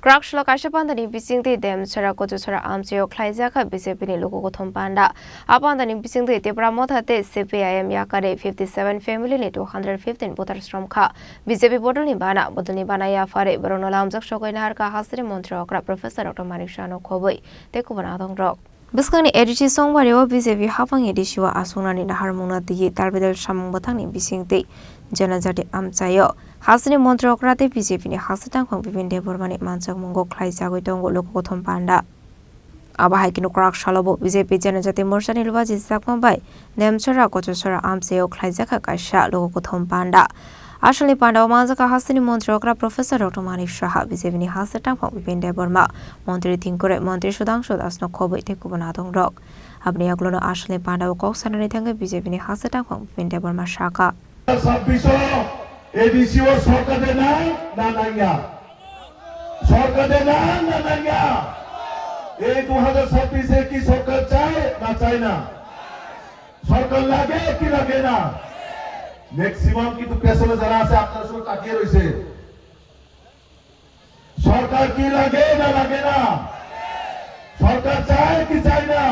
Krakshla Kashapandani Bisingti Dem Sarakotusara Amcheo Klaizaka Bisepini Lokotom Panda. Apandani Bisingti Tepramota Te CPIM Yakare 57 family ni 215 voters from Ka. BJP Bodolibana, Bodolibana Yafare, Baronolam Shokoinarka Hasri Montreokra, Professor Dr. Marishano Koboi, Tekubanadong Rock. Biskani edici songwario BJP hapang edisiwa asunani na harmona tigi talbedel samung batangni bisingti janajati amchayo hasni montrokrate BJP ni hasatang khong bibinde bormani manchak mungo khlaijagoi tongo lokothom panda abahai kinu krak shalobo BJP janajati morsani lwaji sakmbai nemchara kochosara amchayo khlaijaka kaisha lokothom panda Ashali Panda Manzaka Hasani Montrokra Professor Dr. Manik Shaha BJP Hasatang Khong Bipinde Burma Montri Tinkore Montri Sudang Asno Kobe Tekubanadong Rock Abni Aglono Ashali Panda Kok Sanani Tanga BJP Hasatang Khong Bipinde Burma Shaka ABC সরকারে না নানাঙ্গা সরকারে না নানাঙ্গা এই 2026 এ কি সরকার চায় না চায় না সরকার লাগে কি লাগে না ম্যাক্সিমাম কিন্তু পেছনে যারা আছে আপনারা শুধু তাকিয়ে রইছে সরকার কি লাগে না লাগে না সরকার চায় কি চায় না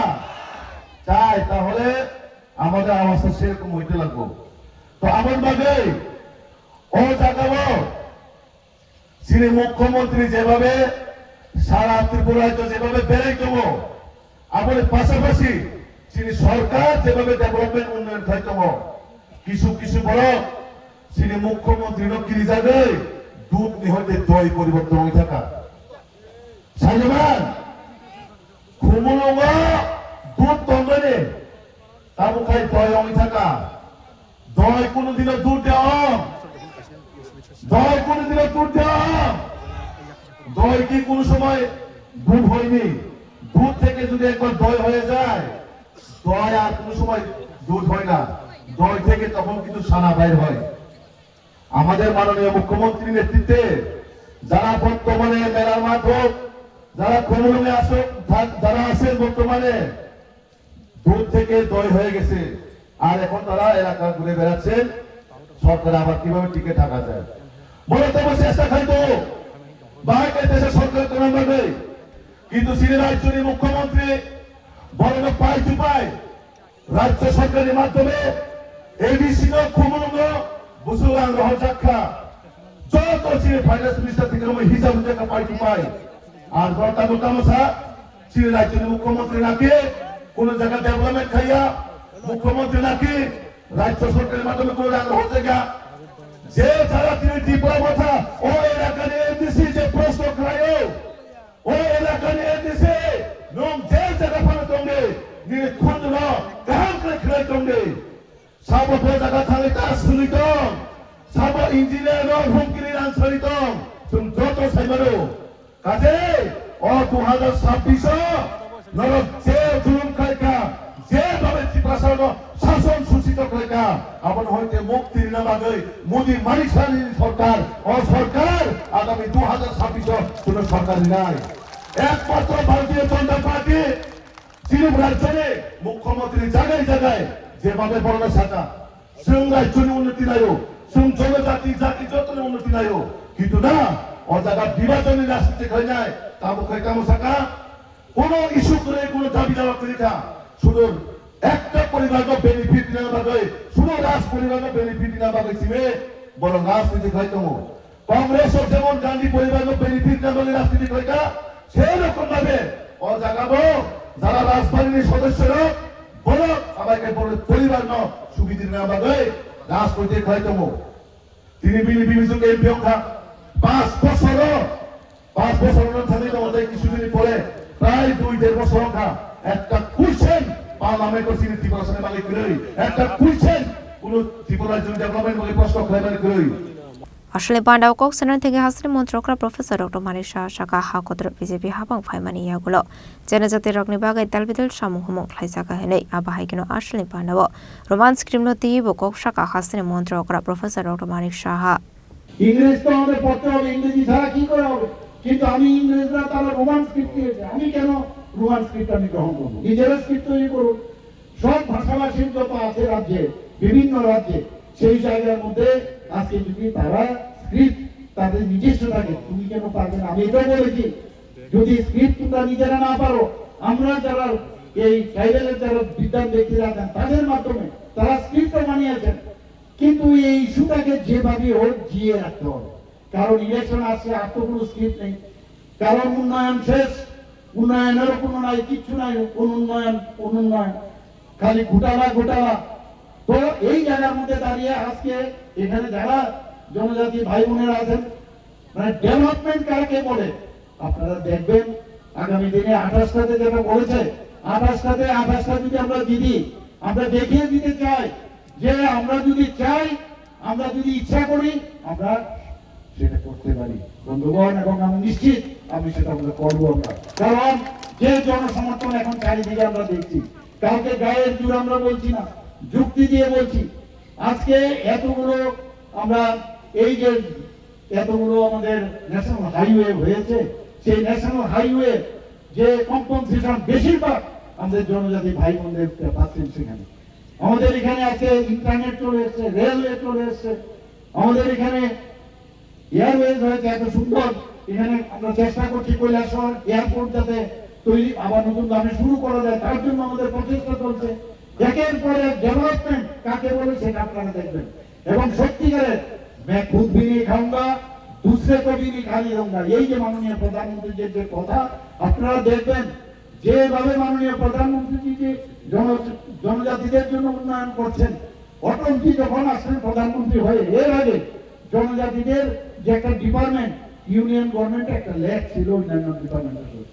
চায় তাহলে আমাদের অবস্থা সেরকম হইতে লাগবে তো আমার ভাবে ও জাগাবো শ্রী মুখ্যমন্ত্রী যেভাবে সারা ত্রিপুরা যেভাবে বেড়ে গেল আমাদের পাশাপাশি শ্রী সরকার যেভাবে ডেভেলপমেন্ট উন্নয়ন খাইতম কিছু কিছু বড় শ্রী মুখ্যমন্ত্রী নকিরি যাবে দুধ নিহতে দই পরিবর্তন হয়ে থাকা সাইমান খুমুলঙ্গ দুধ তন্দনে তাবু খাই দই হয়ে থাকা দই কোনদিনও দুধ দেওয়া দই কোনদিনও দুধ দেওয়া দই কি কোন সময় দুধ হয়নি দুধ থেকে যদি একবার দই হয়ে যায় দই আর কোন সময় দুধ হয় না দই থেকে তখন কিন্তু সানা বাইর হয় আমাদের মাননীয় মুখ্যমন্ত্রীর নেতৃত্বে যারা বর্তমানে মেলার মাঠ হোক যারা খুমুলুঙে আসুক যারা আছেন বর্তমানে দুধ থেকে দই হয়ে গেছে আর এখন তারা এলাকা ঘুরে বেড়াচ্ছেন সরকার আবার কিভাবে টিকে থাকা যায় বলে তো চেষ্টা খাইতো বাইরের দেশে সরকার কোন ভাবে কিন্তু শ্রী রাজ্যের মুখ্যমন্ত্রী বড় পাই টু পাই রাজ্য সরকারের মাধ্যমে এডিসি খুমুলুঙ্গ বুসুলাং রহজাক্ষা যত শ্রী ফাইন্যান্স মিনিস্টার থেকে হিসাব টাকা পাই টু পাই আর গতা মোটামোটা শ্রী রাজ্যের মুখ্যমন্ত্রী নাকি কোন জায়গা ডেভেলপমেন্ট খাইয়া মুখ্যমন্ত্রী নাকি রাজ্য সরকারের মাধ্যমে কোন জায়গা যে যারা তিনি ত্রিপুরা কথা ও এলাকা নিয়ে এডিসি যে প্রশ্ন খাইও ও এলাকা নিয়ে এডিসি নম যে জায়গা ফালে তোমে নিয়ে খুঁজল কাহাম করে খেলে তোমে সাবো জায়গা থালে তার শুনিত সাবো ইঞ্জিনিয়ার হুমকির আনসারিত তুমি যত সাইবারো কাজে ও 2026 নরক যে জুলুম খাইকা যেভাবে ত্রিপুরা শাসন সূচিত খাইকা আবার হইতে মুক্তির নামাগে মোদী মানিসানি সরকার ও সরকার আগামী 2026 কোন সরকার নাই একমাত্র ভারতীয় জনতা পার্টি ত্রিপুরা রাজ্যে মুখ্যমন্ত্রী জায়গায় জায়গায় যেভাবে বর্ণনা শাখা সিং রাজ্যের উন্নতি নাই সিং জনজাতি জাতি যত উন্নতি নাই কিন্তু না ও জায়গা বিভাজনের রাজনীতি খাই নাই তাবো খাই কামো শাখা কোন ইস্যু করে কোন দাবি দাওয়া করে না শুধু একটা পরিবারকে বেনিফিট না পাবে শুধু রাজ পরিবারকে বেনিফিট না পাবে ছিবে বড় রাজনীতি খাইতো কংগ্রেস যেমন গান্ধী পরিবারকে বেনিফিট না পাবে রাজনীতি খাইতা সেই রকম ভাবে ও জাগাবো যারা রাজবাড়ির সদস্যরা বড় সবাইকে বড় পরিবার ন সুবিধা না পাবে রাজনীতি খাইতো তিনি বিবিজুকে এমপি অংখা 5 বছর থাকি আমাদের কিছুদিন পরে প্রায় 2-1.5 বছর অংখা একটা কুইছেন পার্লামেন্টের সিনে ত্রিপুরা মালিক করে একটা কুইছেন কোন ত্রিপুরার জন্য ডেভেলপমেন্ট বলে প্রশ্ন খাইবার করে আসলে পান্ডাও কক সেনার থেকে হাসরি মন্ত্রকরা প্রফেসর ডক্টর মানিক শাহ শাখা হাকতর বিজেপি হাবাং ফাইমানি ইয়াগুলো জনজাতি রকনি বাগাই তালবিদল সামুহমং খাইসাকা হেনে আবাহাই কিনো আসলে পান্ডাও রোমান্স ক্রিমনো তিব কক শাখা হাসরি মন্ত্রকরা প্রফেসর ডক্টর মানিক শাহ ইংরেজ তো আমাদের পড়তে হবে ইংরেজি ছাড়া কি করে হবে কিন্তু আমি ইংরেজরা তারা রোমান স্ক্রিপ্ট দিয়েছে আমি কেন রোমান স্ক্রিপ্ট আমি গ্রহণ করবো নিজেরা স্ক্রিপ্ট তৈরি করুন সব ভাষাভাষীর যত আছে রাজ্যে বিভিন্ন রাজ্যে সেই জায়গার মধ্যে আজকে যদি তারা স্ক্রিপ্ট তাদের নিজস্ব থাকে, তুমি কেন পারবে না? আমি এটাও বলেছি, যদি স্ক্রিপ্ট তোমরা নিজেরা না পারো, আমরা যারা এই ট্রাইবেলের যারা বিদ্যান ব্যক্তিরা আছেন তাদের মাধ্যমে তারা স্ক্রিপ্ট বানিয়েছেন, কিন্তু এই ইস্যুটাকে যেভাবে হোক জিয়ে রাখতে হবে। কারণ ইলেকশন আসছে, আর তো কোনো স্ক্রিপ্ট নেই, কারণ উন্নয়ন শেষ, উন্নয়নেরও কোনো নাই, কিচ্ছু নাই, কোন উন্নয়ন খালি ঘোটালা। তো এই জায়গার মধ্যে দাঁড়িয়ে আজকে এখানে যারা জনজাতি ভাই বোনেরা আছেন, মানে ডেভেলপমেন্ট কাকে বলে আপনারা দেখবেন আগামী দিনে 28টাতে যেটা বলেছে, 28টা যদি আমরা জিতি, আমরা দেখিয়ে দিতে চাই যে আমরা যদি চাই, আমরা যদি ইচ্ছা করি, আমরা সেটা করতে পারি বন্ধুগণ, এবং আমি নিশ্চিত আমি সেটা আমরা করবো। আমরা কারণ যে জনসমর্থন এখন চারিদিকে আমরা দেখছি, কাউকে গায়ের জোর আমরা বলছি না, যুক্তি দিয়ে বলছি। আজকে এতগুলো আমরা এই যে এতগুলো আমাদের ন্যাশনাল হাইওয়ে হয়েছে, সেই ন্যাশনাল হাইওয়ে যে কম্পনসেশন বেশিরভাগ আমাদের জনজাতি ভাই বোনদের পাচ্ছেন। সেখানে আমাদের এখানে আছে ইন্টারনেট চলে এসছে, রেলওয়ে চলে এসছে, আমাদের এখানে এয়ারওয়েজ হয়েছে এত সুন্দর। এখানে আমরা চেষ্টা করছি কৈলাসহর এয়ারপোর্ট যাতে তৈরি আবার নতুন ভাবে শুরু করা যায়, তার জন্য আমাদের প্রচেষ্টা চলছে। একের পরে ডেভেলপমেন্ট কাকে বলে সেটা আপনারা দেখবেন, এবং সত্যিকারের मैं खुद भी नहीं खाऊंगा, दूसरे को भी नहीं खाने दूंगा। এই যে মাননীয় প্রধানমন্ত্রীর যে কথা আপনারা দেখবেন, যেভাবে মাননীয় প্রধানমন্ত্রী যে জনজাতিদের জন্য উন্নয়ন করছেন, অটলজি যখন আসলেন প্রধানমন্ত্রী হয়ে, এর আগে জনজাতিদের যে একটা ডিপার্টমেন্ট ইউনিয়ন গভর্নমেন্ট একটা ল্যাব ছিল অন্যান্য ডিপার্টমেন্টের,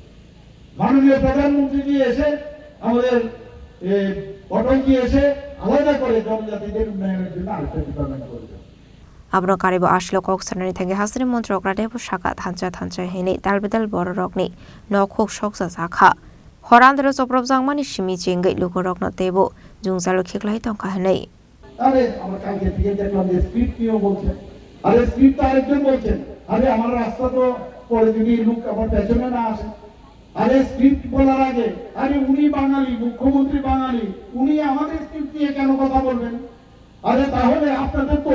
মাননীয় প্রধানমন্ত্রী এসে আমাদের অটলজি এসে আলাদা করে জনজাতিদের উন্নয়নের জন্য আরেকটা ডিপার্টমেন্ট করেছে। Abro karibo ashlo kok sanani thangi hasri montrok rade bo shaka thancha hini dalbedal bororokni nokhok shoksa sakha horandro soprob jangmani shimi chingai lukorok no tebo jungzalo khiklai tongka hanei আরে আমরা কালকে থেকে দেখলাম যে script নিয়েও বলছেন, আরে script আরেকজন বলছেন, আরে আমার রাস্তা তো পরে যদি লোক আমার পেছনে না আসে, আরে স্ক্রিপ্ট বলার আগে আরে উনি বাঙালি, মুখ্যমন্ত্রী বাঙালি, উনি আমাদের স্ক্রিপ্ট নিয়ে কেন কথা বলবেন? আরে তাহলে আপনাদের তো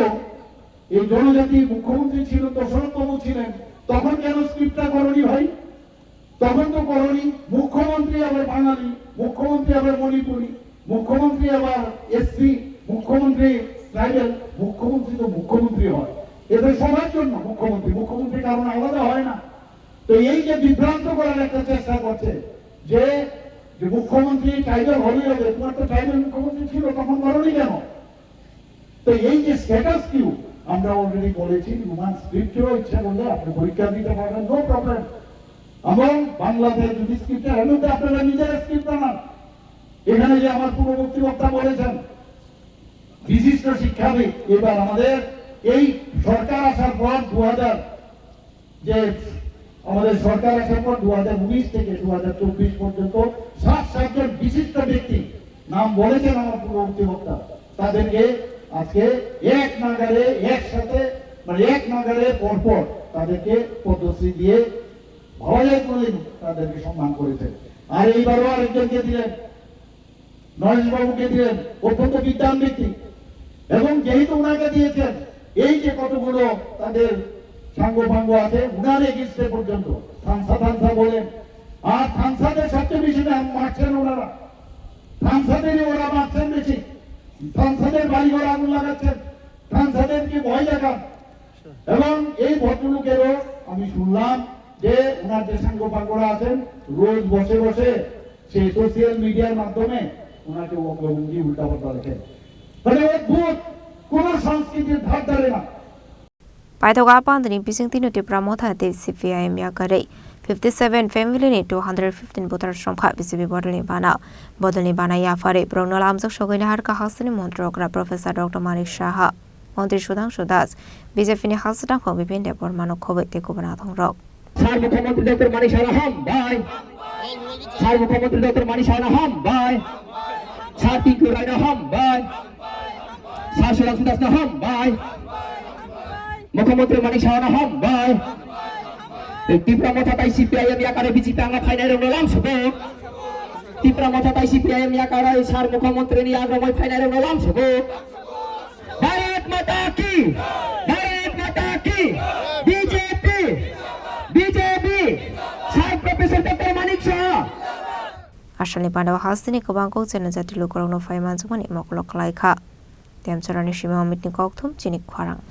এই জনজাতি মুখ্যমন্ত্রী ছিল, দশরথবাবু ছিলেন, তখন কেন স্ক্রিপ্টটা করনি ভাই? তখন তো করনি। মুখ্যমন্ত্রী আবার বাঙালি, মুখ্যমন্ত্রী আবার মণিপুরি, মুখ্যমন্ত্রী আবার এসসি, মুখ্যমন্ত্রী ট্রাইবেল, মুখ্যমন্ত্রী তো মুখ্যমন্ত্রী হয়, এদের সবার জন্য মুখ্যমন্ত্রী কারণ আলাদা হয় না। তো এই যে বিভ্রান্ত করার একটা চেষ্টা করছে যে মুখ্যমন্ত্রী ট্রাইবেল হলেই হবে, তোমার তো ট্রাইবেল মুখ্যমন্ত্রী ছিল, তখন করনি কেন? তো এই যে স্ট্যাটাস কিউ আমরা অলরেডি বলেছি, রোমান স্ক্রিপ্টেও ইচ্ছা করলে আপনি পরীক্ষা দিতে পারবেন, নো প্রবলেম। এবং বাংলাদেশ যদি স্ক্রিপ্ট এর মধ্যে আপনারা নিজেরা স্ক্রিপ্ট বানান। এখানে যে আমার পূর্ববর্তী বক্তা বলেছেন বিশিষ্ট শিক্ষাবিদ, এবার আমাদের এই সরকার আসার পর 2000 যে আমাদের সরকার আসার পর 2019 থেকে 2024 পর্যন্ত 7 জন বিশিষ্ট ব্যক্তি নাম বলেছেন আমার পূর্ববর্তী বক্তা, তাদেরকে আজকে এক নাগারে একসাথে মানে এক নাগারে পরপর তাদেরকে পদ্মশ্রী দিয়ে ভালো করে তাদেরকে সম্মান করেছেন। আর এইবারও আরেকজনকে দিলেন, নরেশ বাবুকে দিলেন, অত্যন্ত বিদ্বান ব্যক্তি। এবং যেহেতু ওনাকে দিয়েছেন, এই যে কতগুলো তাদের সাঙ্গ আছে উনার এগেন্স্টে পর্যন্ত থানসা বলেন, আর থানসাদের সবচেয়ে বেশি নাম মারছেন ওনারা, থানসাদেরই ওরা মারছেন বেশি, থানসাদের বাড়িঘর আগুন লাগাচ্ছেন, থানসাদেরকে ভয় দেখান। এবং এই ভদ্রলোকেরও আমি শুনলাম যে ওনার যে সাঙ্গপাঙ্গরা আছেন রোজ বসে বসে সেই সোশ্যাল মিডিয়ার মাধ্যমে ওনাকে অঙ্গভঙ্গি উল্টাপাল্টা লেখেন, মানে অদ্ভুত কোন সংস্কৃতির ধার ধারে না। Paitoga pandani bising tinu te pramotha te CPIM yakare 57 family ni 215 voter from kha BCB bodolni bana ya fare pronol amjok sogoina har ka hasni montrokra Professor Dr. Manik Shaha মন্ত্রী সুধাংশু দাস বিজেপি নি হাসদাং খ বিপিন দেবর মানক খবে তে কুবনা থংরক sir মুখ্যমন্ত্রী doctor মানিক শাহ হাম by sir মুখ্যমন্ত্রী doctor মানিক শাহ হাম বাই স্যার টিকু রায়না হাম বাই স্যার সুধাংশু দাস হাম বাই মুখ্যমন্ত্রী মানিক শাহ হাম বাই ত্রিপুরা মথাতাই সিপিআইএম ইয়াকারে বিজেপি আঙ্গা ফাইনাল রংলাম সবক ত্রিপুরা মথাতাই সিপিআইএম ইয়াকারে স্যার মুখ্যমন্ত্রী নি আগ্রময় ফাইনাল রংলাম সবক भारत माता की Asalni pandawa hasini kabangko chena jati lukorongno faiman jumani mokolok laika. Dem sarani shima mitni kokthum chinik khwarang.